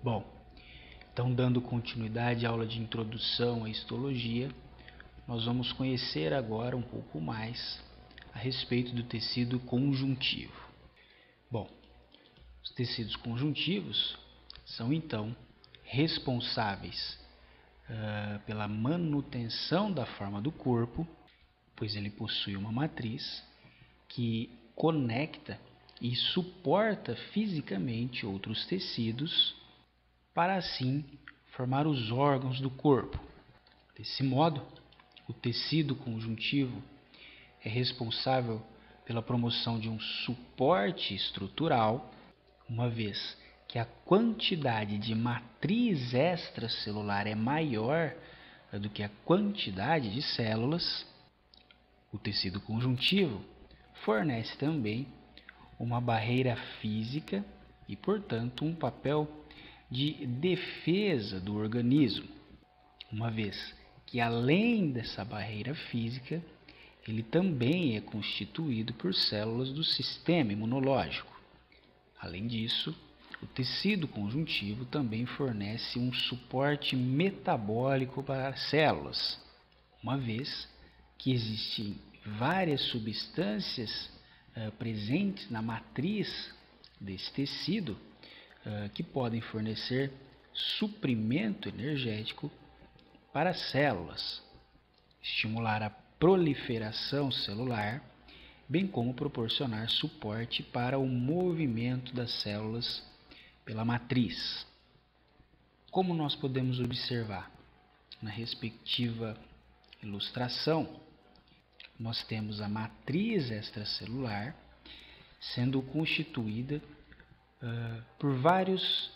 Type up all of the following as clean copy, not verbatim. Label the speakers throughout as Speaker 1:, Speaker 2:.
Speaker 1: Bom, então dando continuidade à aula de introdução à histologia, nós vamos conhecer agora um pouco mais a respeito do tecido conjuntivo. Bom, os tecidos conjuntivos são então responsáveis pela manutenção da forma do corpo, pois ele possui uma matriz que conecta e suporta fisicamente outros tecidos para assim formar os órgãos do corpo. Desse modo, o tecido conjuntivo é responsável pela promoção de um suporte estrutural, uma vez que a quantidade de matriz extracelular é maior do que a quantidade de células. O tecido conjuntivo fornece também uma barreira física e, portanto, um papel de defesa do organismo, uma vez que, além dessa barreira física, ele também é constituído por células do sistema imunológico. Além disso, o tecido conjuntivo também fornece um suporte metabólico para as células, uma vez que existem várias substâncias presentes na matriz desse tecido que podem fornecer suprimento energético para as células, estimular a proliferação celular, bem como proporcionar suporte para o movimento das células pela matriz. Como nós podemos observar na respectiva ilustração, nós temos a matriz extracelular sendo constituída por vários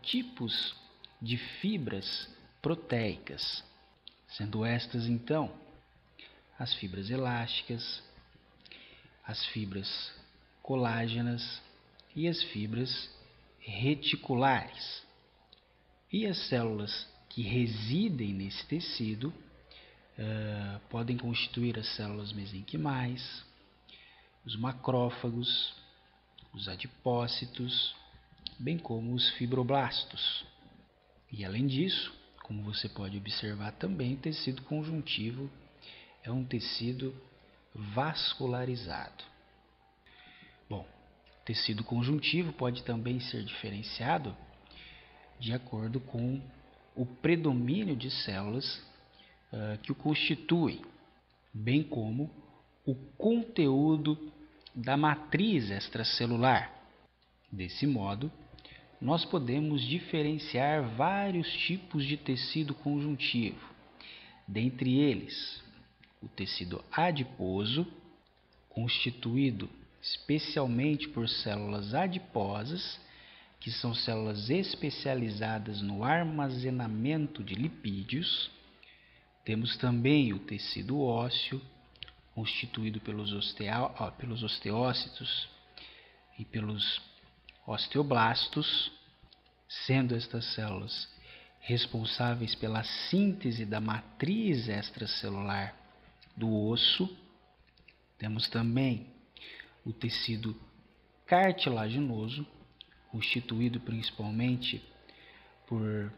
Speaker 1: tipos de fibras proteicas, sendo estas então as fibras elásticas, as fibras colágenas e as fibras reticulares. E as células que residem nesse tecido podem constituir as células mesenquimais, os macrófagos, os adipócitos, bem como os fibroblastos. E além disso, como você pode observar também, o tecido conjuntivo é um tecido vascularizado. Bom, o tecido conjuntivo pode também ser diferenciado de acordo com o predomínio de células que o constituem, bem como o conteúdo da matriz extracelular. Desse modo, nós podemos diferenciar vários tipos de tecido conjuntivo, dentre eles o tecido adiposo, constituído especialmente por células adiposas, que são células especializadas no armazenamento de lipídios. Temos também o tecido ósseo, constituído pelos osteócitos e pelos osteoblastos, sendo estas células responsáveis pela síntese da matriz extracelular do osso. Temos também o tecido cartilaginoso, constituído principalmente por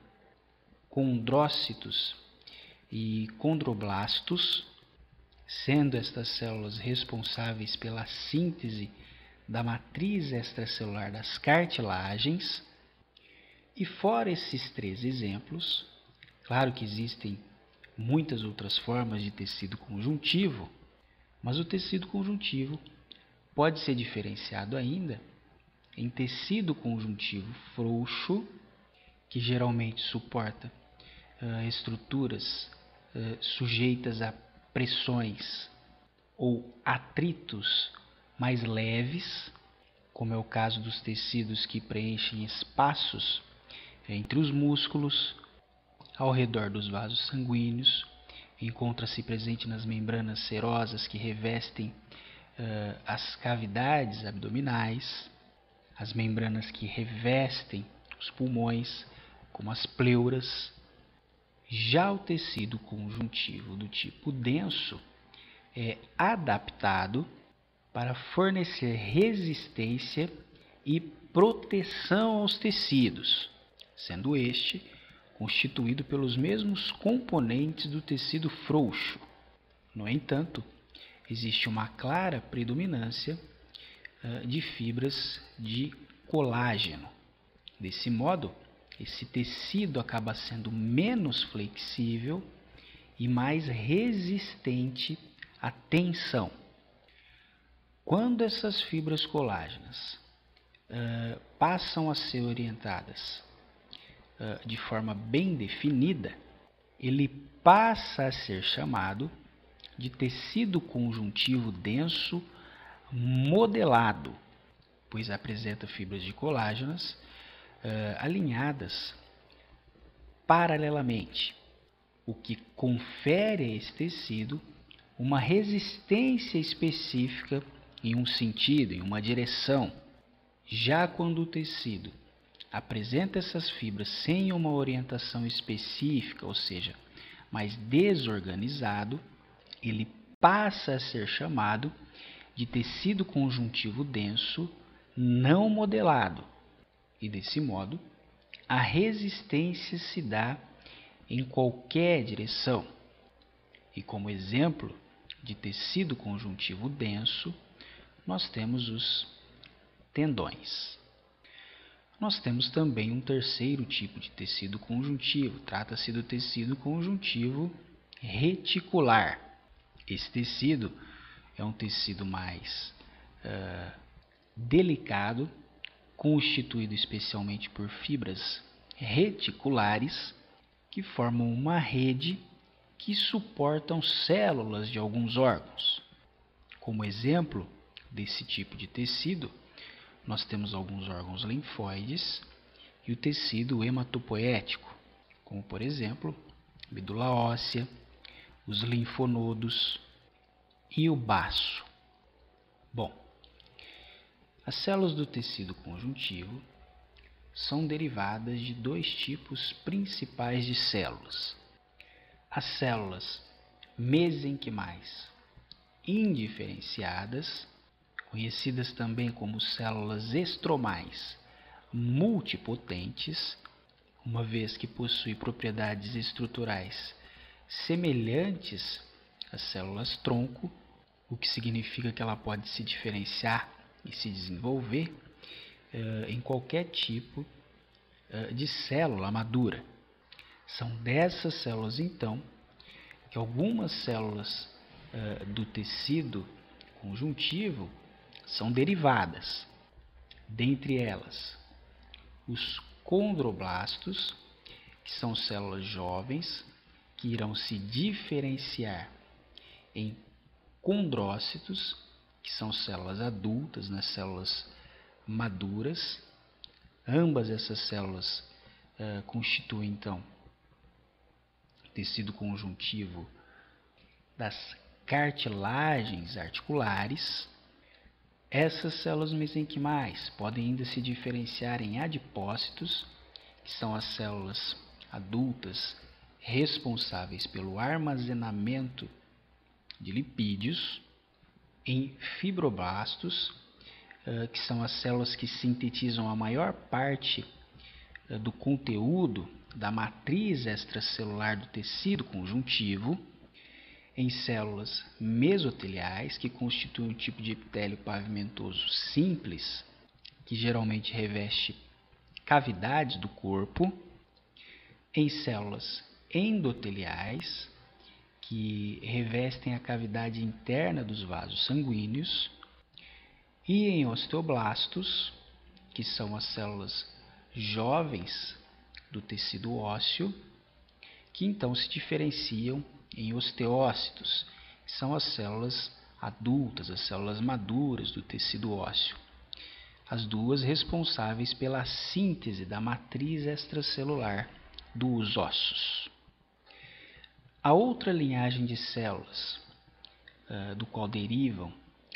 Speaker 1: condrócitos e condroblastos, sendo estas células responsáveis pela síntese da matriz extracelular das cartilagens. E fora esses três exemplos, claro que existem muitas outras formas de tecido conjuntivo, mas o tecido conjuntivo pode ser diferenciado ainda em tecido conjuntivo frouxo, que geralmente suporta estruturas sujeitas a pressões ou atritos mais leves, como é o caso dos tecidos que preenchem espaços entre os músculos, ao redor dos vasos sanguíneos. Encontra-se presente nas membranas serosas que revestem as cavidades abdominais, as membranas que revestem os pulmões, como as pleuras. Já o tecido conjuntivo do tipo denso é adaptado para fornecer resistência e proteção aos tecidos, sendo este constituído pelos mesmos componentes do tecido frouxo. No entanto, existe uma clara predominância de fibras de colágeno. Desse modo, esse tecido acaba sendo menos flexível e mais resistente à tensão. Quando essas fibras colágenas passam a ser orientadas de forma bem definida, ele passa a ser chamado de tecido conjuntivo denso modelado, pois apresenta fibras de colágenas alinhadas paralelamente, o que confere a esse tecido uma resistência específica em um sentido, em uma direção. Já quando o tecido apresenta essas fibras sem uma orientação específica, ou seja, mais desorganizado, ele passa a ser chamado de tecido conjuntivo denso não modelado. E desse modo, a resistência se dá em qualquer direção. E como exemplo de tecido conjuntivo denso, nós temos os tendões. Nós temos também um terceiro tipo de tecido conjuntivo. Trata-se do tecido conjuntivo reticular. Esse tecido é um tecido mais delicado, constituído especialmente por fibras reticulares que formam uma rede que suportam células de alguns órgãos. Como exemplo desse tipo de tecido, nós temos alguns órgãos linfóides e o tecido hematopoético, como por exemplo, medula óssea, os linfonodos e o baço. Bom, as células do tecido conjuntivo são derivadas de dois tipos principais de células. As células mesenquimais indiferenciadas, conhecidas também como células estromais multipotentes, uma vez que possuem propriedades estruturais semelhantes às células tronco, o que significa que ela pode se diferenciar e se desenvolver em qualquer tipo de célula madura. São dessas células, então, que algumas células do tecido conjuntivo são derivadas. Dentre elas, os condroblastos, que são células jovens que irão se diferenciar em condrócitos, que são células adultas, nas células maduras. Ambas essas células constituem, então, tecido conjuntivo das cartilagens articulares. Essas células mesenquimais podem ainda se diferenciar em adipócitos, que são as células adultas responsáveis pelo armazenamento de lipídios, em fibroblastos, que são as células que sintetizam a maior parte do conteúdo da matriz extracelular do tecido conjuntivo, em células mesoteliais, que constituem um tipo de epitélio pavimentoso simples, que geralmente reveste cavidades do corpo, em células endoteliais, que revestem a cavidade interna dos vasos sanguíneos, e em osteoblastos, que são as células jovens do tecido ósseo, que então se diferenciam em osteócitos, que são as células adultas, as células maduras do tecido ósseo, as duas responsáveis pela síntese da matriz extracelular dos ossos. A outra linhagem de células do qual derivam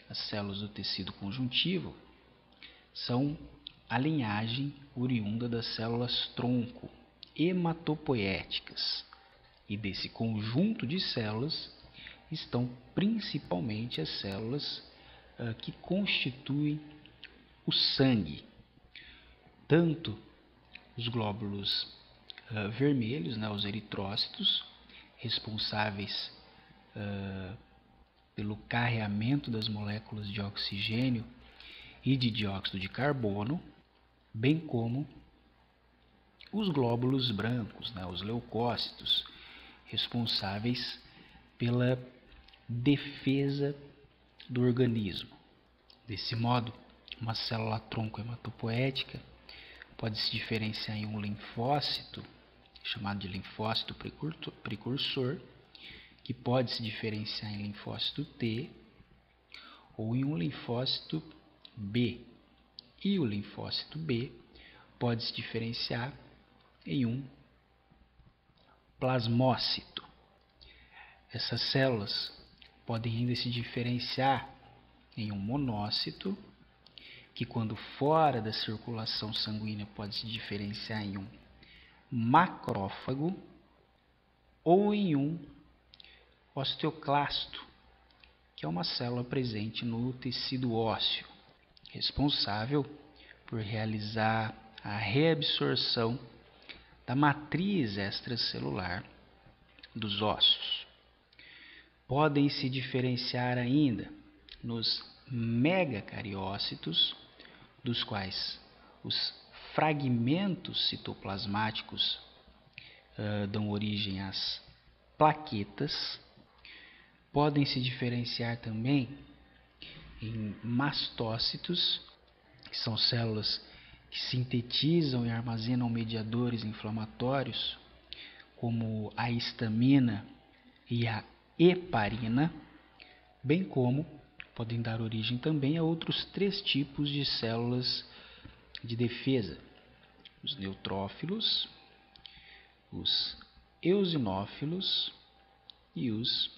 Speaker 1: as células do tecido conjuntivo são a linhagem oriunda das células tronco hematopoéticas, e desse conjunto de células estão principalmente as células que constituem o sangue. Tanto os glóbulos vermelhos, né, os eritrócitos, responsáveis pelo carreamento das moléculas de oxigênio e de dióxido de carbono, bem como os glóbulos brancos, né, os leucócitos, responsáveis pela defesa do organismo. Desse modo, uma célula tronco hematopoética pode se diferenciar em um linfócito, chamado de linfócito precursor, que pode se diferenciar em linfócito T ou em um linfócito B. E o linfócito B pode se diferenciar em um plasmócito. Essas células podem ainda se diferenciar em um monócito, que quando fora da circulação sanguínea pode se diferenciar em um macrófago ou em um osteoclasto, que é uma célula presente no tecido ósseo, responsável por realizar a reabsorção da matriz extracelular dos ossos. Podem se diferenciar ainda nos megacariócitos, dos quais os fragmentos citoplasmáticos dão origem às plaquetas. Podem se diferenciar também em mastócitos, que são células que sintetizam e armazenam mediadores inflamatórios, como a histamina e a heparina, bem como podem dar origem também a outros 3 tipos de células de defesa: os neutrófilos, os eosinófilos e os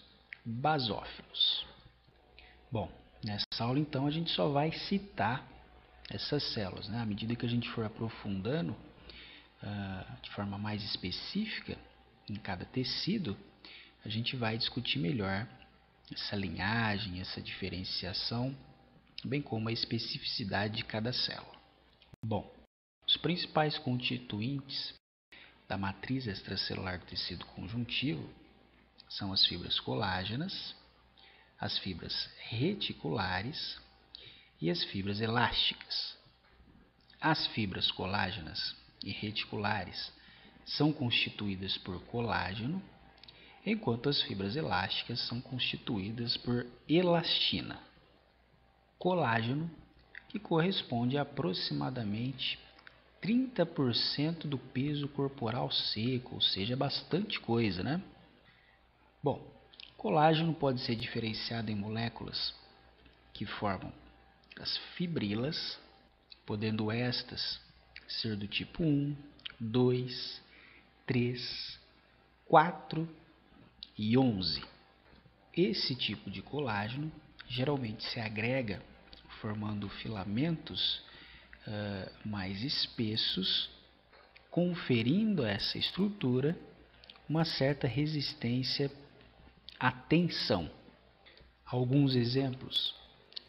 Speaker 1: basófilos. Bom, nessa aula então a gente só vai citar essas células, né? À medida que a gente for aprofundando de forma mais específica em cada tecido, a gente vai discutir melhor essa linhagem, essa diferenciação, bem como a especificidade de cada célula. Bom, os principais constituintes da matriz extracelular do tecido conjuntivo são as fibras colágenas, as fibras reticulares e as fibras elásticas. As fibras colágenas e reticulares são constituídas por colágeno, enquanto as fibras elásticas são constituídas por elastina. Colágeno, que corresponde a aproximadamente 30% do peso corporal seco, ou seja, bastante coisa, né? Bom, colágeno pode ser diferenciado em moléculas que formam as fibrilas, podendo estas ser do tipo 1, 2, 3, 4 e 11. Esse tipo de colágeno geralmente se agrega formando filamentos mais espessos, conferindo a essa estrutura uma certa resistência à tensão. Alguns exemplos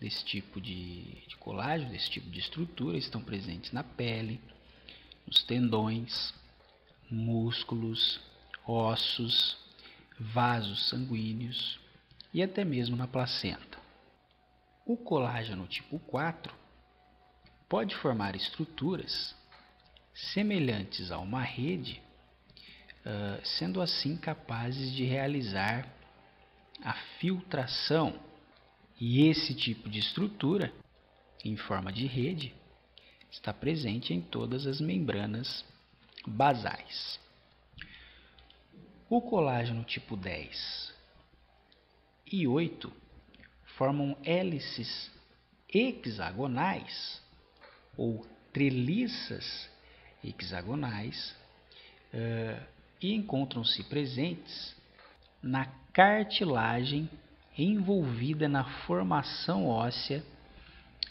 Speaker 1: desse tipo de colágeno, desse tipo de estrutura, estão presentes na pele, nos tendões, músculos, ossos, vasos sanguíneos e até mesmo na placenta. O colágeno tipo 4 pode formar estruturas semelhantes a uma rede, sendo assim capazes de realizar a filtração. E esse tipo de estrutura, em forma de rede, está presente em todas as membranas basais. O colágeno tipo 10 e 8 formam hélices hexagonais ou treliças hexagonais e encontram-se presentes na cartilagem envolvida na formação óssea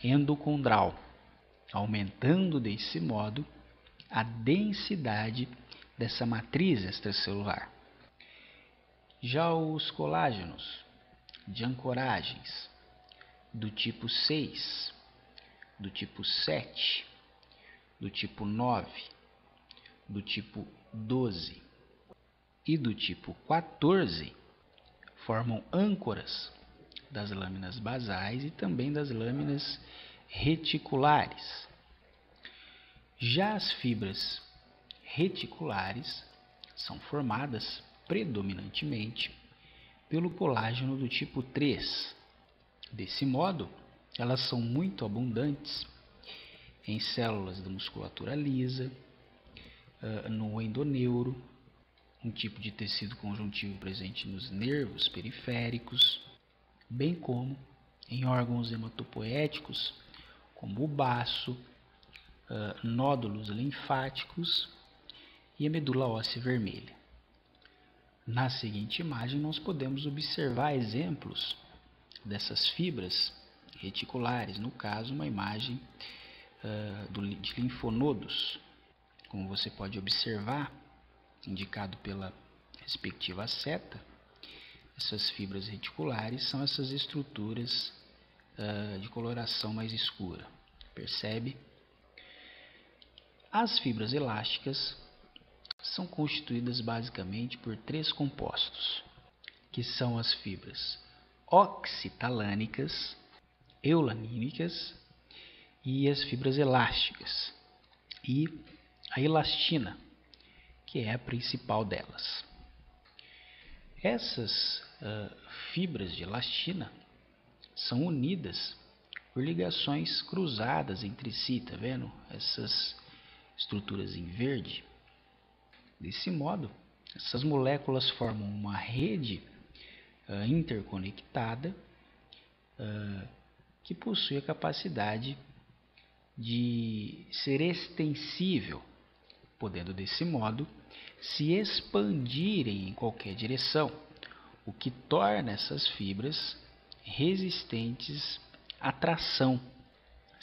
Speaker 1: endocondral, aumentando desse modo a densidade dessa matriz extracelular. Já os colágenos de ancoragens do tipo 6, do tipo 7, do tipo 9 do tipo 12 e do tipo 14 formam âncoras das lâminas basais e também das lâminas reticulares. Já as fibras reticulares são formadas predominantemente pelo colágeno do tipo 3. Desse modo, elas são muito abundantes em células da musculatura lisa, no endoneuro, um tipo de tecido conjuntivo presente nos nervos periféricos, bem como em órgãos hematopoéticos, como o baço, nódulos linfáticos e a medula óssea vermelha. Na seguinte imagem, nós podemos observar exemplos dessas fibras reticulares, no caso, uma imagem de linfonodos. Como você pode observar, indicado pela respectiva seta, essas fibras reticulares são essas estruturas de coloração mais escura. Percebe? As fibras elásticas são constituídas basicamente por 3 compostos, que são as fibras oxitalânicas, eulanínicas e as fibras elásticas, e a elastina, que é a principal delas. Essas fibras de elastina são unidas por ligações cruzadas entre si, tá vendo? Essas estruturas em verde. Desse modo, essas moléculas formam uma rede interconectada que possui a capacidade de ser extensível, podendo desse modo se expandirem em qualquer direção, o que torna essas fibras resistentes à tração,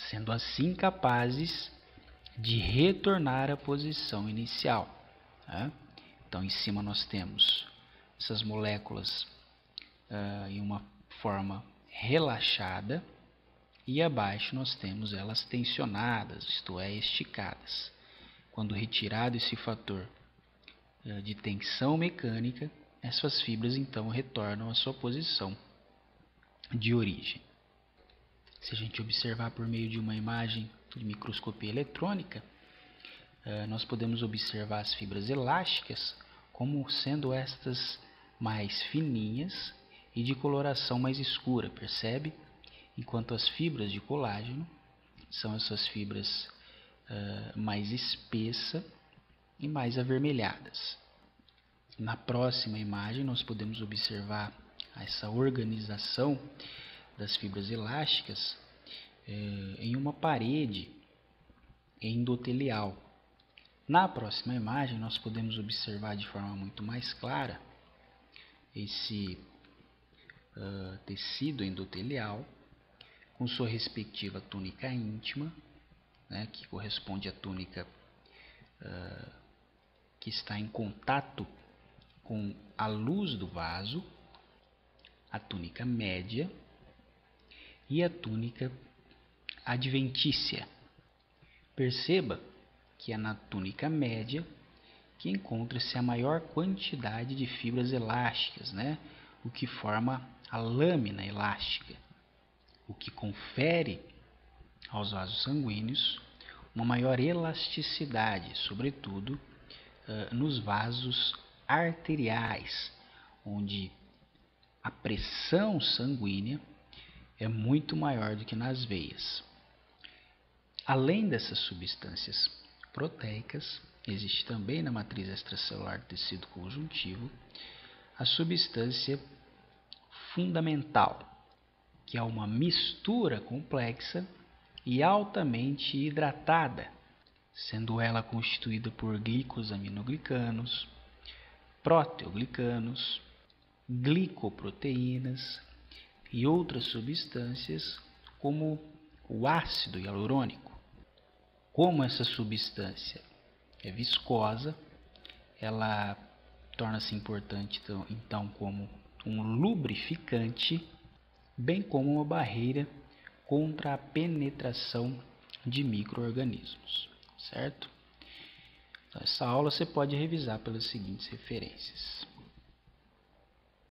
Speaker 1: sendo assim capazes de retornar à posição inicial. Então, em cima nós temos essas moléculas em uma forma relaxada, e abaixo nós temos elas tensionadas, isto é, esticadas. Quando retirado esse fator de tensão mecânica, essas fibras então retornam à sua posição de origem. Se a gente observar por meio de uma imagem de microscopia eletrônica, nós podemos observar as fibras elásticas como sendo estas mais fininhas e de coloração mais escura, percebe? Enquanto as fibras de colágeno são essas fibras mais espessas e mais avermelhadas. Na próxima imagem nós podemos observar essa organização das fibras elásticas em uma parede endotelial. Na próxima imagem nós podemos observar de forma muito mais clara esse tecido endotelial com sua respectiva túnica íntima, que corresponde à túnica que está em contato com a luz do vaso, a túnica média e a túnica adventícia. Perceba que é na túnica média que encontra-se a maior quantidade de fibras elásticas, o que forma a lâmina elástica, o que confere aos vasos sanguíneos uma maior elasticidade, sobretudo nos vasos arteriais, onde a pressão sanguínea é muito maior do que nas veias. Além dessas substâncias proteicas, existe também na matriz extracelular do tecido conjuntivo a substância fundamental, que é uma mistura complexa e altamente hidratada, sendo ela constituída por glicosaminoglicanos, proteoglicanos, glicoproteínas e outras substâncias como o ácido hialurônico. Como essa substância é viscosa, ela torna-se importante então como um lubrificante, bem como uma barreira contra a penetração de micro-organismos, certo? Então, essa aula você pode revisar pelas seguintes referências.